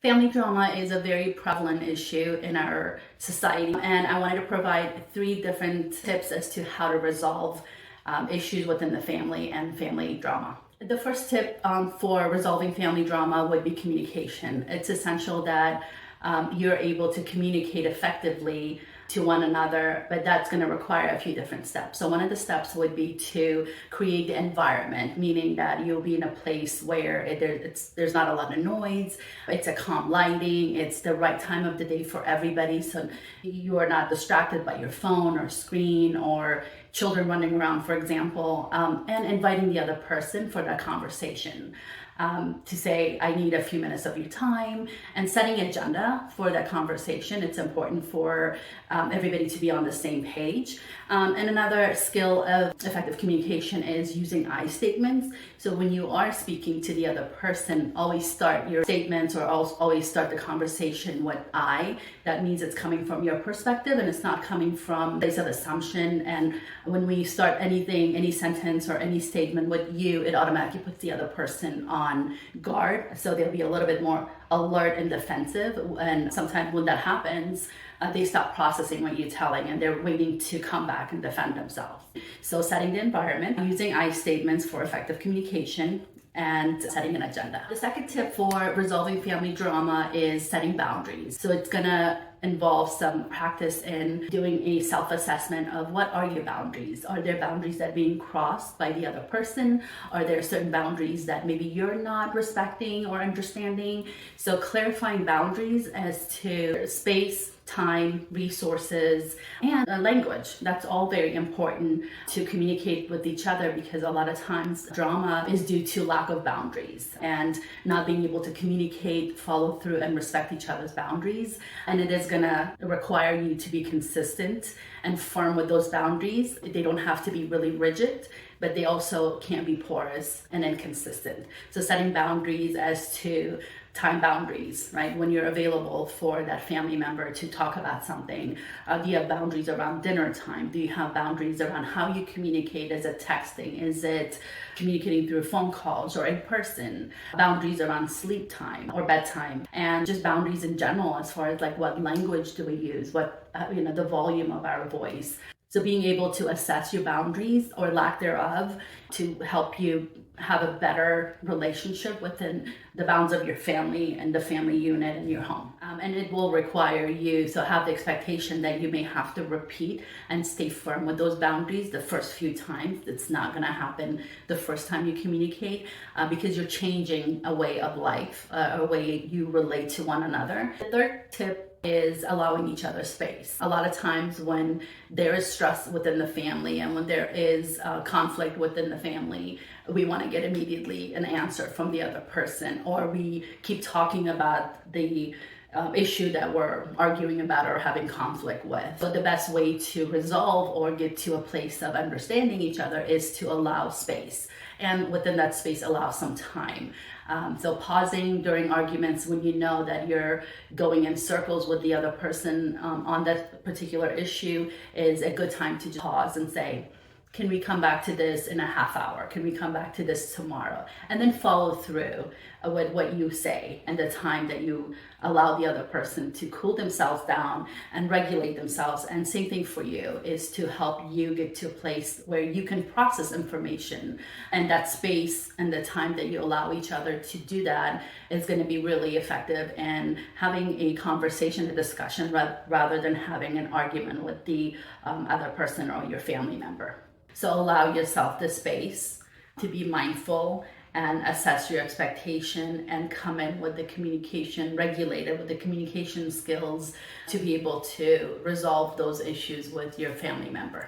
Family drama is a very prevalent issue in our society, and I wanted to provide 3 different tips as to how to resolve issues within the family and family drama. The first tip for resolving family drama would be communication. It's essential that you're able to communicate effectively to one another, but that's going to require a few different steps. So one of the steps would be to create the environment, meaning that you'll be in a place where there's not a lot of noise, it's a calm lighting, it's the right time of the day for everybody, so you are not distracted by your phone or screen or children running around, for example, and inviting the other person for that conversation. To say, I need a few minutes of your time, and setting an agenda for that conversation. It's important for everybody to be on the same page. And another skill of effective communication is using I statements. So when you are speaking to the other person, always start your statements or always start the conversation with I. That means it's coming from your perspective and it's not coming from a place of assumption. And when we start anything, any sentence or any statement with you, it automatically puts the other person on guard, so they'll be a little bit more alert and defensive, and sometimes when that happens, they stop processing what you're telling and they're waiting to come back and defend themselves. So setting the environment, using I statements for effective communication, and setting an agenda. The second tip for resolving family drama is setting boundaries. So it's gonna involve some practice in doing a self-assessment of what are your boundaries. Are there boundaries that are being crossed by the other person? Are there certain boundaries that maybe you're not respecting or understanding? So clarifying boundaries as to space, time, resources, and language. That's all very important to communicate with each other, because a lot of times drama is due to lack of boundaries and not being able to communicate, follow through, and respect each other's boundaries. And it is gonna require you to be consistent and firm with those boundaries. They don't have to be really rigid, but they also can't be porous and inconsistent. So setting boundaries as to time boundaries, right? When you're available for that family member to talk about something. Do you have boundaries around dinner time? Do you have boundaries around how you communicate? Is it texting? Is it communicating through phone calls or in person? Boundaries around sleep time or bedtime, and just boundaries in general as far as like what language do we use, what the volume of our voice. So being able to assess your boundaries or lack thereof to help you have a better relationship within the bounds of your family and the family unit in your home. And it will require you to have the expectation that you may have to repeat and stay firm with those boundaries the first few times. It's not going to happen the first time you communicate because you're changing a way of life, a way you relate to one another. The third tip is allowing each other space. A lot of times when there is stress within the family and when there is conflict within the family, we want to get immediately an answer from the other person, or we keep talking about the issue that we're arguing about or having conflict with. So the best way to resolve or get to a place of understanding each other is to allow space, and within that space allow some time. So pausing during arguments when you know that you're going in circles with the other person on that particular issue is a good time to just pause and say, can we come back to this in a half hour? Can we come back to this tomorrow? And then follow through with what you say and the time that you allow the other person to cool themselves down and regulate themselves. And same thing for you is to help you get to a place where you can process information, and that space and the time that you allow each other to do that is going to be really effective in having a conversation, a discussion, rather than having an argument with the other person or your family member. So allow yourself the space to be mindful and assess your expectation and come in with the communication, regulated with the communication skills to be able to resolve those issues with your family member.